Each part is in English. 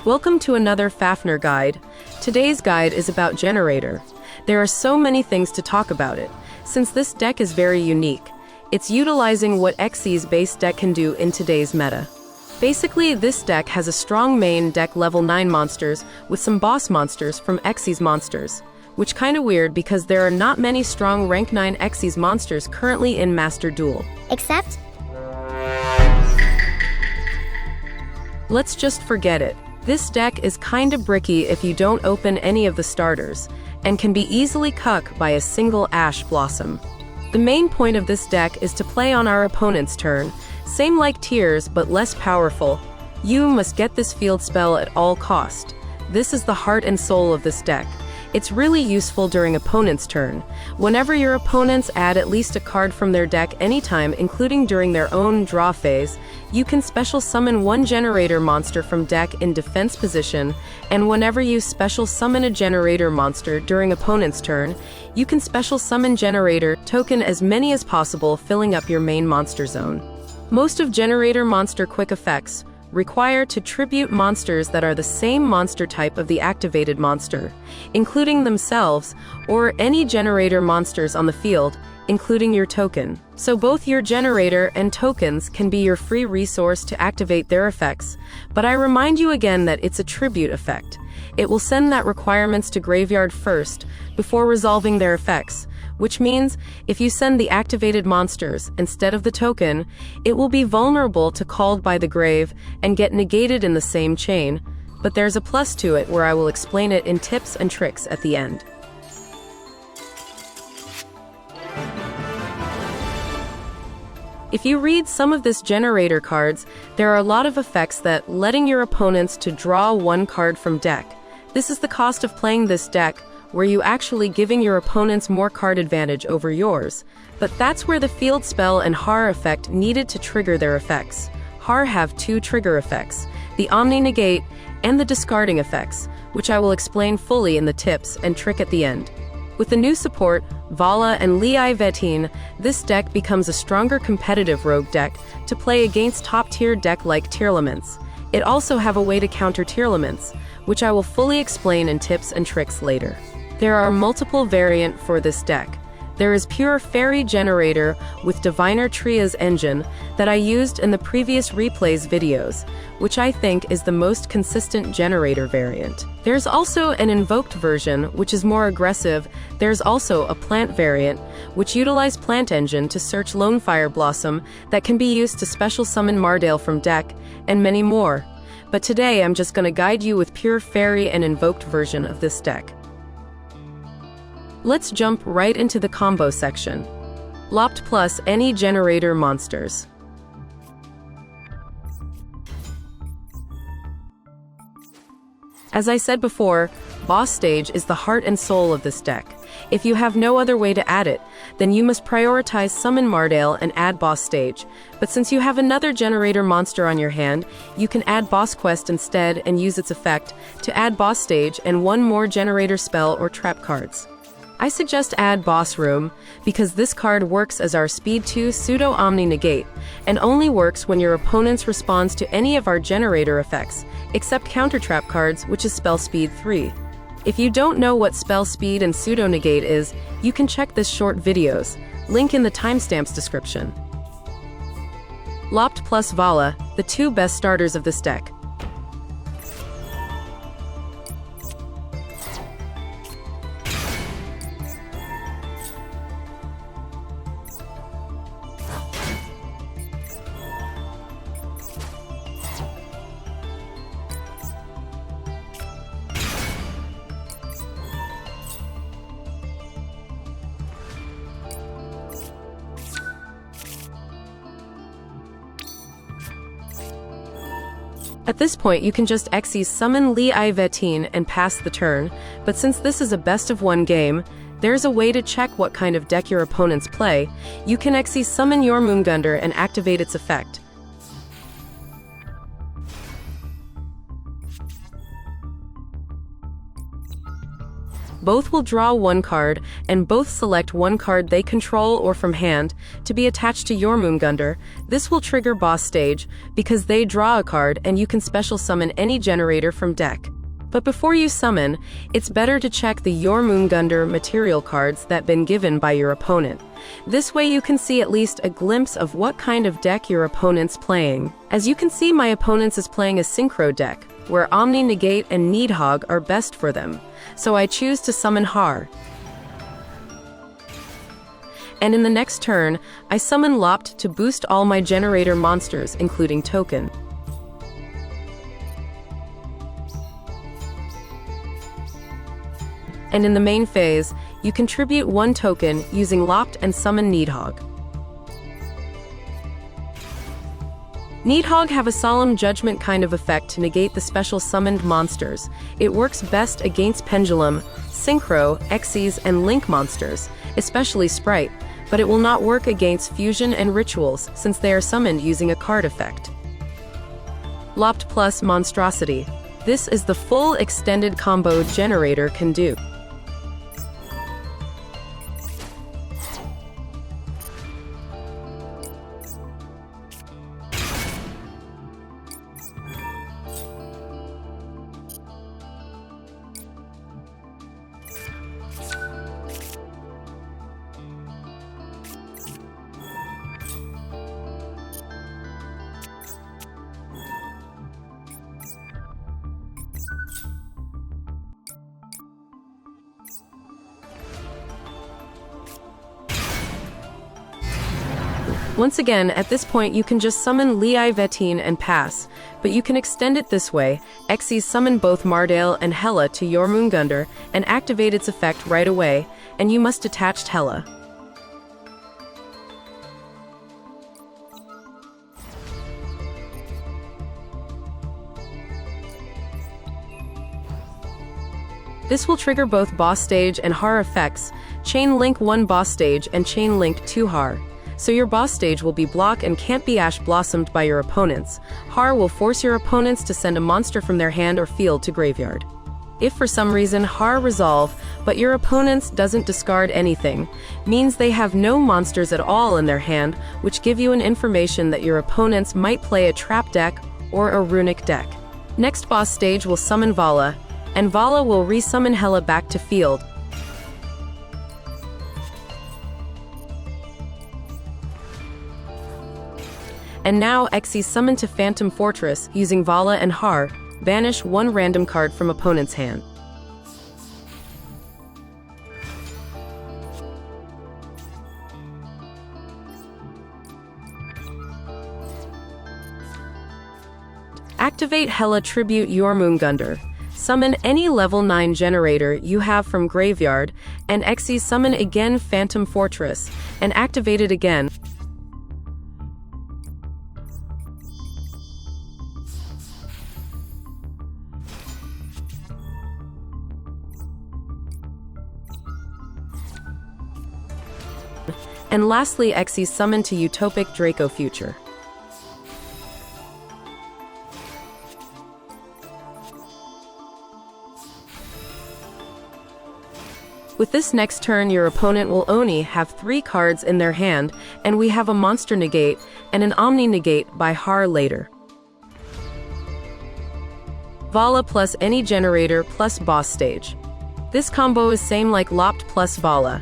Welcome to another Fafnir guide. Today's guide is about Generaider. There are so many things to talk about it, since this deck is very unique. It's utilizing what Xyz's base deck can do in today's meta. Basically, this deck has a strong main deck level 9 monsters with some boss monsters from Xyz monsters, which kinda weird because there are not many strong rank 9 Xyz monsters currently in Master Duel. Except? Let's just forget it. This deck is kinda bricky if you don't open any of the starters, and can be easily cucked by a single Ash Blossom. The main point of this deck is to play on our opponent's turn, same like Tears but less powerful. You must get this field spell at all cost. This is the heart and soul of this deck. It's really useful during opponent's turn. Whenever your opponents add at least a card from their deck anytime, including during their own draw phase, you can special summon one Generaider monster from deck in defense position, and whenever you special summon a Generaider monster during opponent's turn, you can special summon Generaider token as many as possible, filling up your main monster zone. Most of Generaider monster quick effects require to tribute monsters that are the same monster type of the activated monster, including themselves, or any Generaider monsters on the field, including your token. So both your Generaider and tokens can be your free resource to activate their effects, but I remind you again that it's a tribute effect. It will send that requirements to graveyard first, before resolving their effects, which means if you send the activated monsters instead of the token, it will be vulnerable to called by the grave and get negated in the same chain, but there's a plus to it where I will explain it in tips and tricks at the end. If you read some of this Generaider cards, there are a lot of effects that letting your opponents to draw one card from deck. This is the cost of playing this deck, where you actually giving your opponents more card advantage over yours. But that's where the field spell and Harr effect needed to trigger their effects. Harr have two trigger effects, the Omni Negate and the discarding effects, which I will explain fully in the tips and trick at the end. With the new support, Vala and Laevatein, this deck becomes a stronger competitive rogue deck to play against top-tier deck like Tearlaments. It also have a way to counter Tearlaments, which I will fully explain in tips and tricks later. There are multiple variants for this deck. There is pure Fairy Generaider with Diviner Tria's engine that I used in the previous replays videos, which I think is the most consistent Generaider variant. There's also an invoked version, which is more aggressive. There's also a plant variant, which utilize Plant Engine to search Lonefire Blossom that can be used to special summon Mardale from deck, and many more. But today I'm just gonna guide you with pure Fairy and invoked version of this deck. Let's jump right into the combo section. Lopt plus any Generaider monsters. As I said before, boss stage is the heart and soul of this deck. If you have no other way to add it, then you must prioritize summon Mardale and add boss stage. But since you have another Generaider monster on your hand, you can add boss quest instead and use its effect to add boss stage and one more Generaider spell or trap cards. I suggest add Boss Room, because this card works as our Speed 2 Pseudo Omni Negate, and only works when your opponents responds to any of our Generaider effects, except Counter Trap cards, which is Spell Speed 3. If you don't know what Spell Speed and Pseudo Negate is, you can check this short videos, link in the timestamps description. Lopt plus Vala, the two best starters of this deck. At this point, you can just Xyz summon Laevatein and pass the turn, but since this is a best-of-1 game, there's a way to check what kind of deck your opponents play. You can Xyz summon Jormundandr and activate its effect. Both will draw one card, and both select one card they control or from hand to be attached to Jormundandr. This will trigger boss stage, because they draw a card and you can special summon any Generaider from deck. But before you summon, it's better to check the Jormundandr material cards that been given by your opponent. This way you can see at least a glimpse of what kind of deck your opponent's playing. As you can see, my opponent's is playing a synchro deck, where Omni, Negate, and Nidhogg are best for them. So I choose to summon Harr. And in the next turn, I summon Loptr to boost all my Generaider monsters, including Token. And in the main phase, you contribute one token using Loptr and summon Nidhogg. Nidhogg have a solemn judgment kind of effect to negate the special summoned monsters. It works best against Pendulum, Synchro, Xyz, and Link monsters, especially Sprite, but it will not work against Fusion and Rituals since they are summoned using a card effect. Loptr plus Monstrosity. This is the full extended combo Generaider can do. Once again, at this point you can just summon Laevatein and pass, but you can extend it this way. Xyz summon both Mardale and Hela to Jormungandr and activate its effect right away, and you must attach Hela. This will trigger both boss stage and Harr effects, chain link 1 boss stage and chain link 2 Harr. So your boss stage will be block and can't be Ash Blossomed by your opponents. Harr will force your opponents to send a monster from their hand or field to graveyard. If for some reason Harr resolve, but your opponents doesn't discard anything, means they have no monsters at all in their hand, which give you an information that your opponents might play a trap deck or a runic deck. Next boss stage will summon Vala, and Vala will resummon Hela back to field. And now Xyz summon to Phantom Fortress using Vala and Harr, banish one random card from opponent's hand. Activate Hela Tribute Jormungandr. Summon any level 9 Generaider you have from graveyard, and Xyz summon again Phantom Fortress, and activate it again. And lastly, Xyz summon to Utopic Draco Future. With this next turn, your opponent will only have 3 cards in their hand, and we have a Monster Negate and an Omni Negate by Harr later. Vala plus any Generaider plus boss stage. This combo is same like Loptr plus Vala.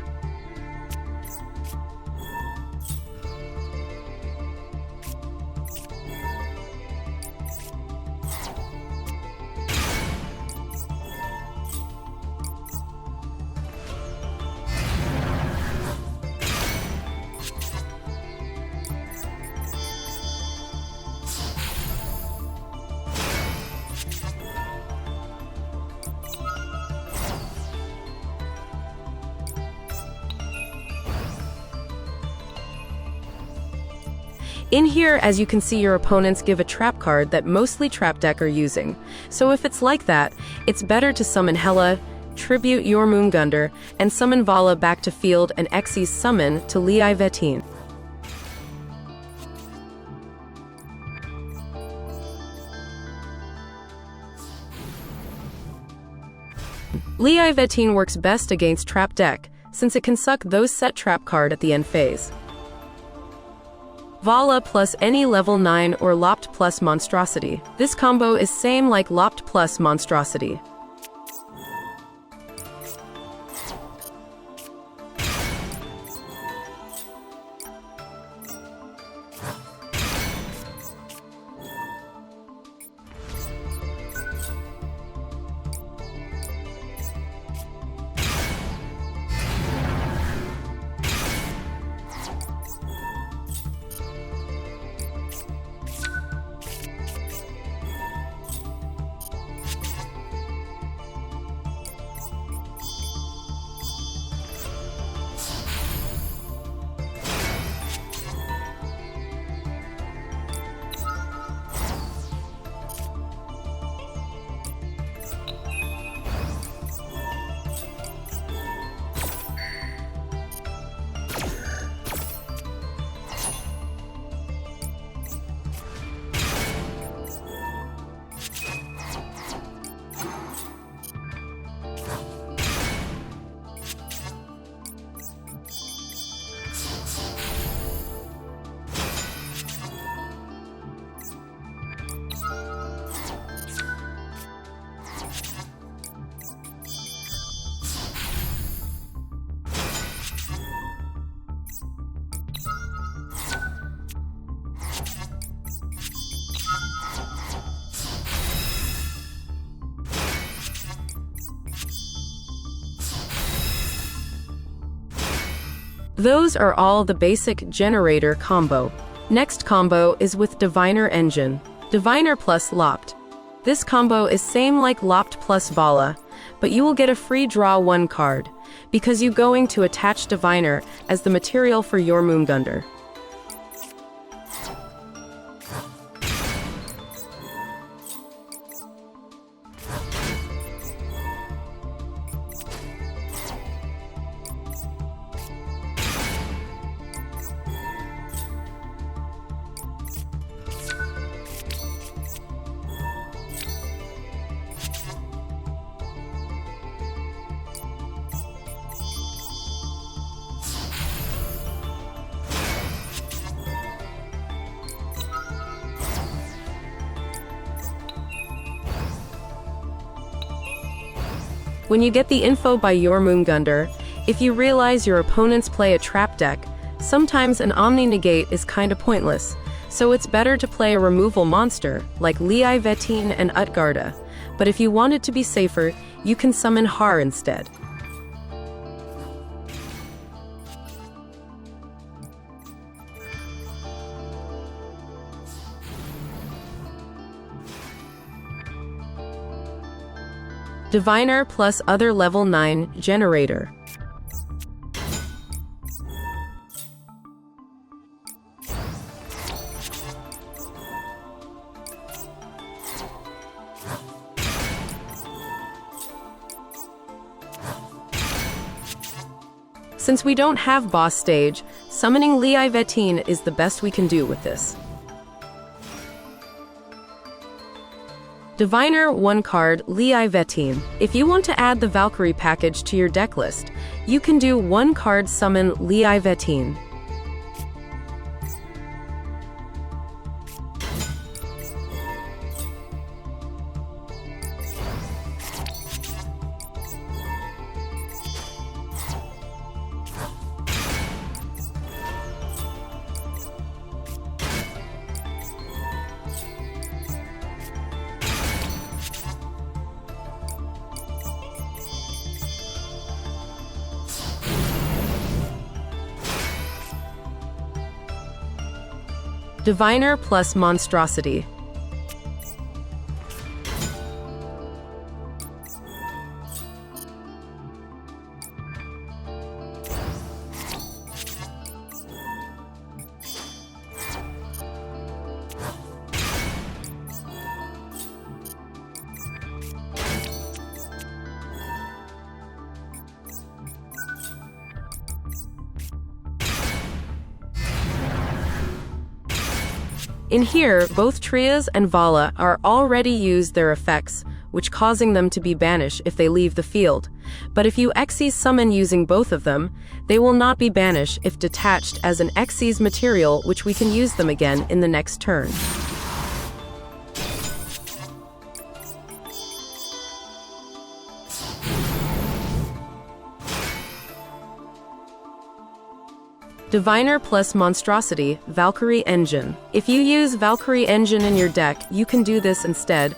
In here, as you can see, your opponents give a trap card that mostly trap deck are using. So if it's like that, it's better to summon Hela, tribute Jormungandr, and summon Vala back to field and Xyz summon to Laevatein. Laevatein works best against trap deck, since it can suck those set trap card at the end phase. Vala plus any level 9 or Loptr plus Monstrosity. This combo is same like Loptr plus Monstrosity. Those are all the basic Generaider combo. Next combo is with Diviner Engine. Diviner plus Loptr. This combo is same like Loptr plus Vala, but you will get a free draw 1 card, because you going to attach Diviner as the material for Jormundandr. When you get the info by Jormundandr, if you realize your opponents play a trap deck, sometimes an Omni Negate is kinda pointless, so it's better to play a removal monster like Laevatein and Utgarda, but if you want it to be safer, you can summon Harr instead. Diviner plus other level 9 Generaider. Since we don't have boss stage, summoning Laevatein is the best we can do with this. Diviner 1 card Laevatein. If you want to add the Valkyrie package to your deck list, you can do 1 card summon Laevatein. Diviner plus Monstrosity. In here, both Trias and Vala are already used their effects, which causing them to be banished if they leave the field. But if you Xyz summon using both of them, they will not be banished if detached as an Xyz material, which we can use them again in the next turn. Diviner plus Monstrosity, Valkyrie Engine. If you use Valkyrie Engine in your deck, you can do this instead.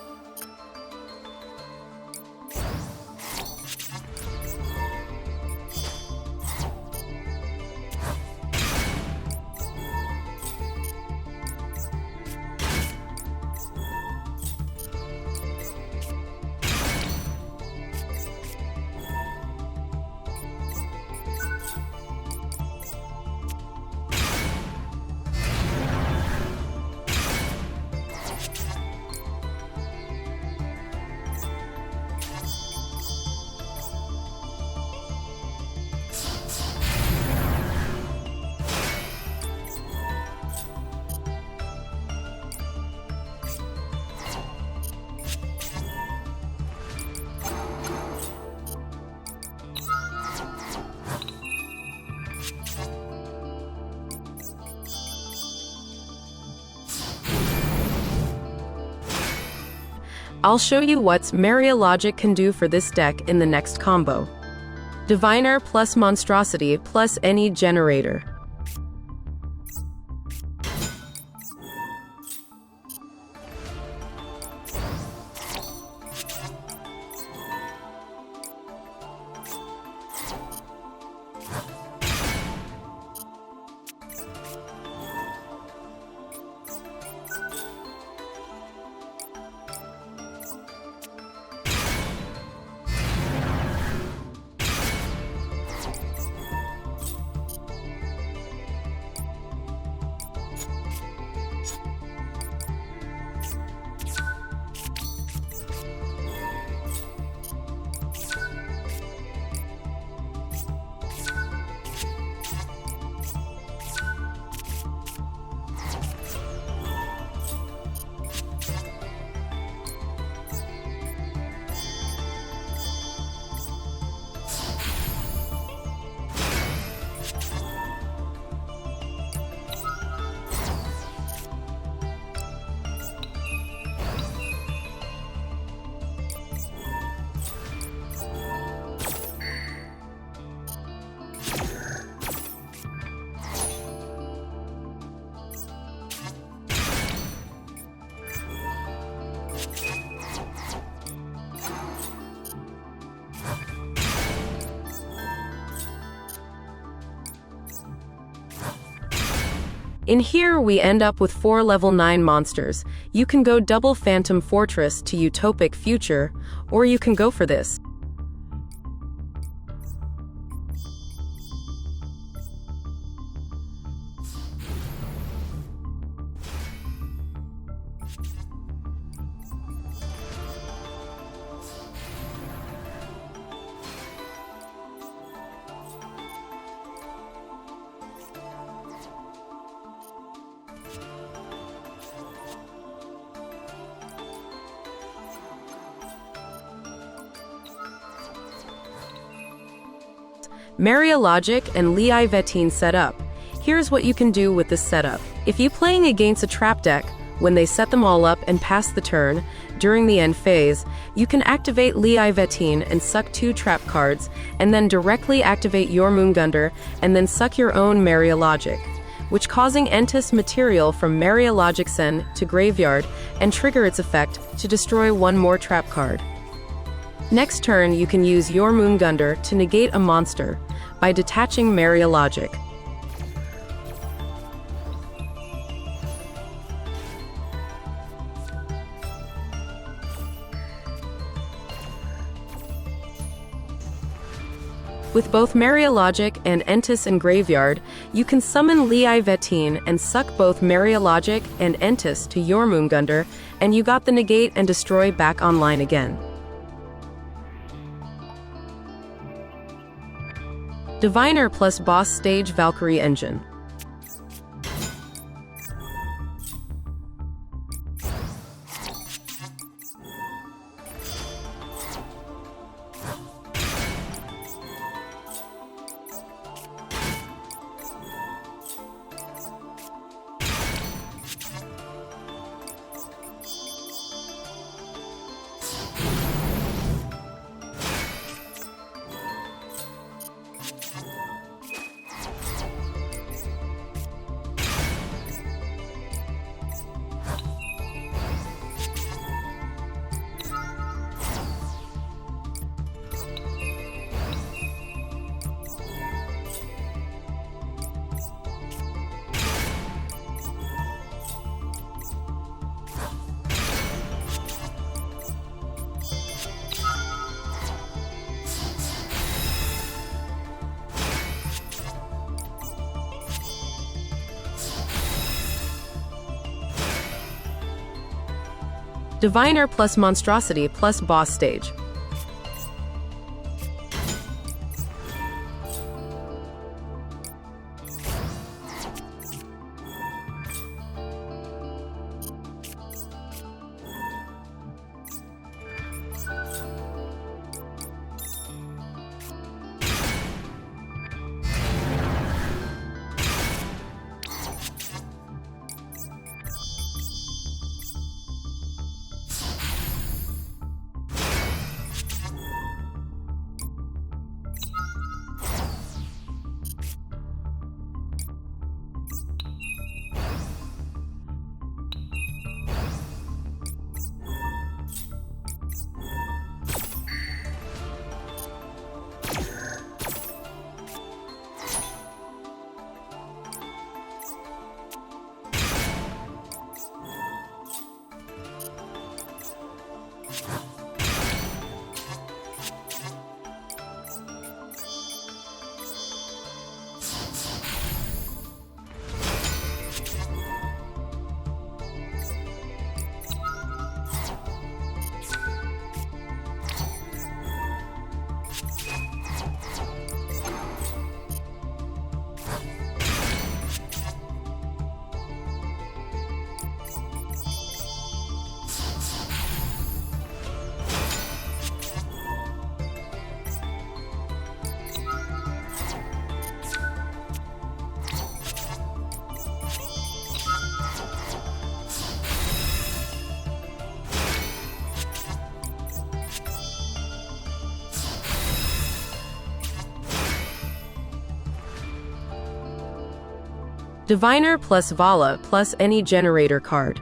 I'll show you what Mereologic can do for this deck in the next combo. Diviner plus Monstrosity plus any Generaider. In here we end up with 4 level 9 monsters. You can go double Phantom Fortress to Utopic Future, or you can go for this. Mereologic and Laevatein setup. Here's what you can do with this setup. If you're playing against a trap deck, when they set them all up and pass the turn, during the end phase, you can activate Laevatein and suck 2 trap cards, and then directly activate Jormundandr and then suck your own Mereologic, which causing Entis material from Mereologic Sen to graveyard and trigger its effect to destroy 1 more trap card. Next turn you can use Jormundandr to negate a monster by detaching Mereologic. With both Mereologic and Entis in graveyard, you can summon Laevatein and suck both Mereologic and Entis to Jormundandr, and you got the negate and destroy back online again. Diviner plus Boss Stage Valkyrie Engine. Diviner plus Monstrosity plus Boss Stage. Diviner plus Vala plus any Generaider card.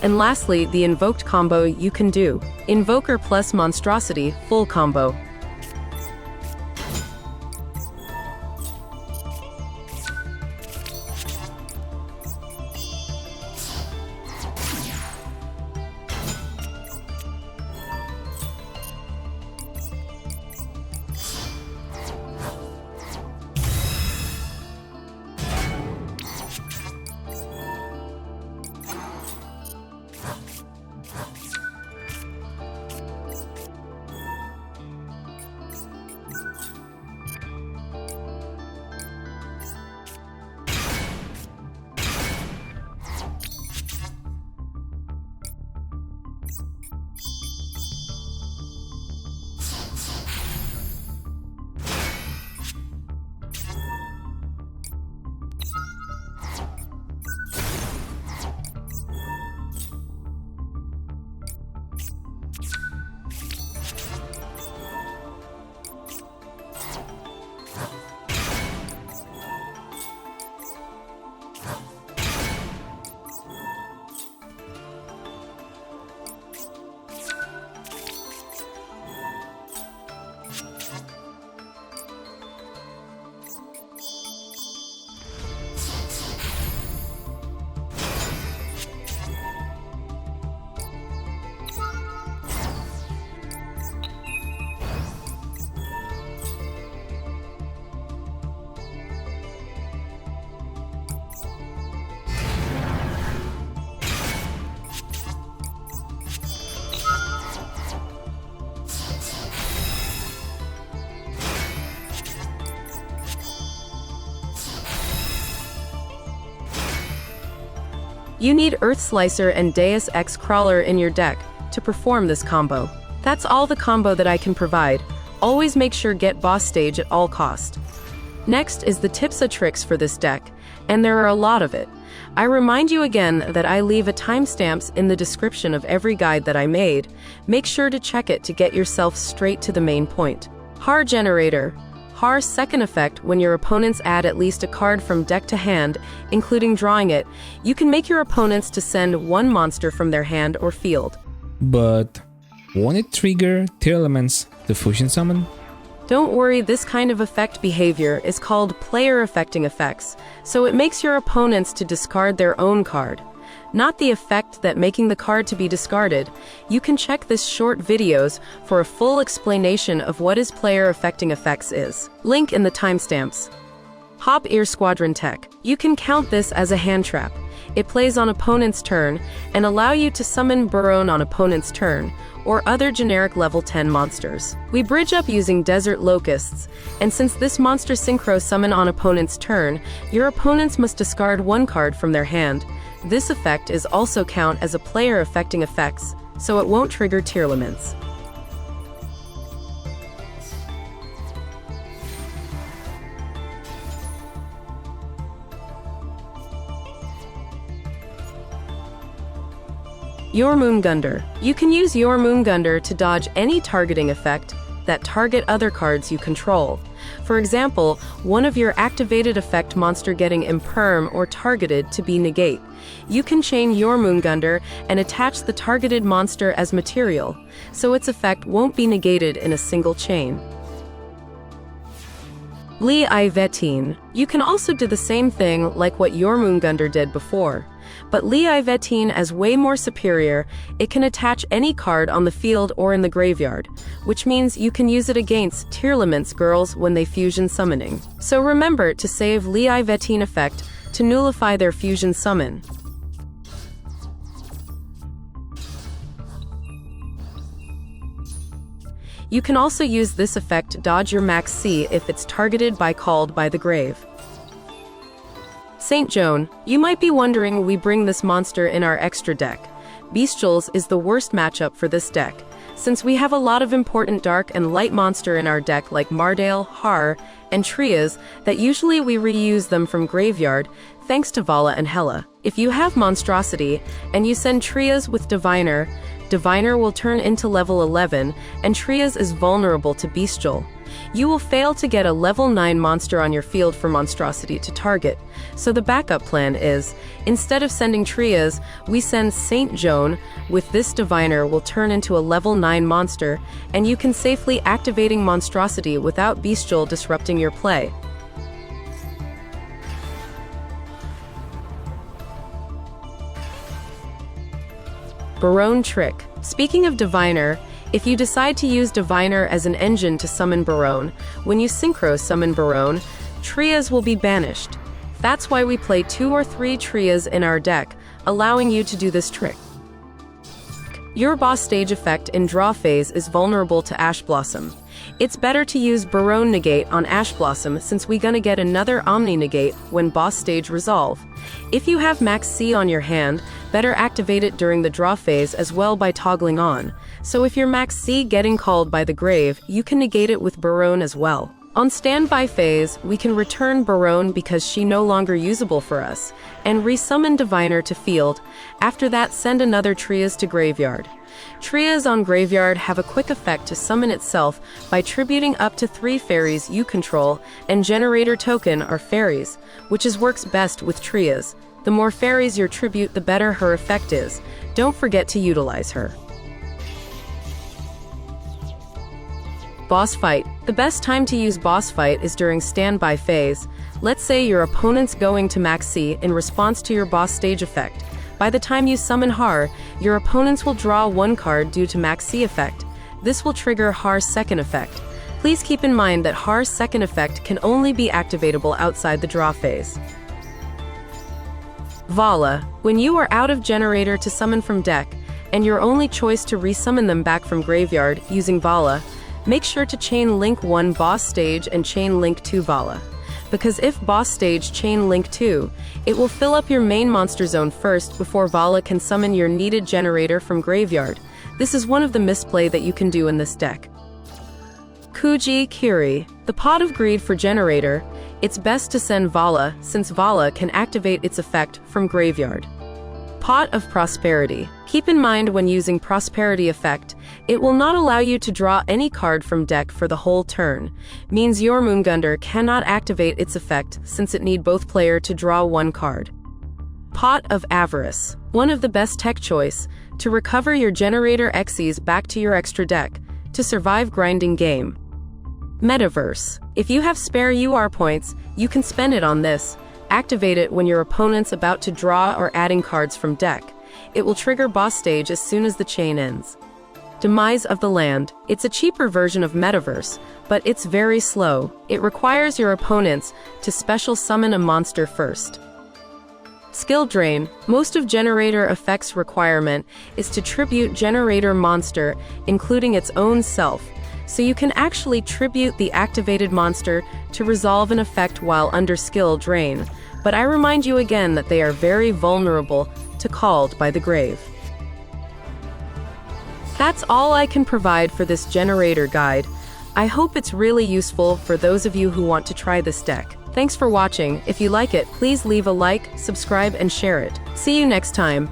And lastly, the invoked combo you can do. Invoker plus Monstrosity, full combo. You need Earth Slicer and Deus Ex Crawler in your deck to perform this combo. That's all the combo that I can provide. Always make sure get boss stage at all cost. Next is the tips and tricks for this deck, and there are a lot of it. I remind you again that I leave a timestamps in the description of every guide that I made. Make sure to check it to get yourself straight to the main point. Harr Generaider. Harr's second effect: when your opponents add at least a card from deck to hand, including drawing it, you can make your opponents to send one monster from their hand or field. But won't it trigger Tearlaments to fusion summon? Don't worry, this kind of effect behavior is called player affecting effects, so it makes your opponents to discard their own card, not the effect that making the card to be discarded. You can check this short videos for a full explanation of what is player affecting effects is. Link in the timestamps. Hop Ear Squadron Tech. You can count this as a hand trap. It plays on opponent's turn and allow you to summon Baronne on opponent's turn, or other generic level 10 monsters. We bridge up using Desert Locusts, and since this monster synchro summon on opponent's turn, your opponents must discard one card from their hand. This effect is also count as a player affecting effects, so it won't trigger Tearlaments. Jormundandr. You can use Jormundandr to dodge any targeting effect that target other cards you control. For example, one of your activated effect monster getting imperm or targeted to be negate. You can chain Jormundandr and attach the targeted monster as material, so its effect won't be negated in a single chain. Laevatein. You can also do the same thing like what Jormundandr did before, but Laevatein is way more superior. It can attach any card on the field or in the graveyard, which means you can use it against Tearlaments girls when they fusion summoning. So remember to save Laevatein effect to nullify their fusion summon. You can also use this effect to dodge your max C if it's targeted by called by the grave. Saint Joan. You might be wondering, we bring this monster in our extra deck. Bestials is the worst matchup for this deck, since we have a lot of important dark and light monster in our deck like Mardale, Harr, and Trias that usually we reuse them from graveyard thanks to Vala and Hela. If you have Monstrosity and you send Trias with Diviner, Diviner will turn into level 11 and Trias is vulnerable to Bestial. You will fail to get a level 9 monster on your field for Monstrosity to target, so the backup plan is, instead of sending Trias, we send Saint Joan. With this, Diviner will turn into a level 9 monster, and you can safely activating Monstrosity without Bestial disrupting your play. Baronne Trick. Speaking of Diviner, if you decide to use Diviner as an engine to summon Baronne, when you synchro summon Baronne, Trias will be banished. That's why we play 2 or 3 Trias in our deck, allowing you to do this trick. Your boss stage effect in draw phase is vulnerable to Ash Blossom. It's better to use Baronne negate on Ash Blossom since we gonna get another Omni negate when boss stage resolve. If you have max C on your hand, better activate it during the draw phase as well by toggling on. So if your max C getting called by the grave, you can negate it with Baronne as well. On standby phase, we can return Baronne because she no longer usable for us, and resummon Diviner to field. After that, send another Trias to graveyard. Trias on graveyard have a quick effect to summon itself by tributing up to 3 fairies you control, and Generaider token are fairies, which works best with Trias. The more fairies your tribute, the better her effect is. Don't forget to utilize her. Boss fight. The best time to use boss fight is during standby phase. Let's say your opponent's going to max C in response to your boss stage effect. By the time you summon Harr, your opponents will draw 1 card due to max C effect. This will trigger Harr's second effect. Please keep in mind that Harr's second effect can only be activatable outside the draw phase. Vala. When you are out of Generaider to summon from deck, and your only choice to resummon them back from graveyard using Vala, make sure to chain link 1 boss stage and chain link 2 Vala. because if boss stage chain link 2, it will fill up your main monster zone first before Vala can summon your needed Generaider from graveyard. This is one of the misplay that you can do in this deck. Kuji Kiri, the Pot of Greed for Generaider. It's best to send Vala, since Vala can activate its effect from graveyard. Pot of Prosperity. Keep in mind when using Prosperity effect, it will not allow you to draw any card from deck for the whole turn. Means Jormundandr cannot activate its effect since it need both player to draw one card. Pot of Avarice. One of the best tech choice to recover your Generaider Xyz back to your extra deck to survive grinding game. Metaverse. If you have spare UR points, you can spend it on this. Activate it when your opponent's about to draw or adding cards from deck. It will trigger boss stage as soon as the chain ends. Demise of the Land. It's a cheaper version of Metaverse, but it's very slow. It requires your opponents to special summon a monster first. Skill Drain. Most of Generaider effects requirement is to tribute Generaider monster, including its own self, so you can actually tribute the activated monster to resolve an effect while under Skill Drain, but I remind you again that they are very vulnerable to Called by the Grave. That's all I can provide for this Generaider guide. I hope it's really useful for those of you who want to try this deck. Thanks for watching. If you like it, please leave a like, subscribe, and share it. See you next time.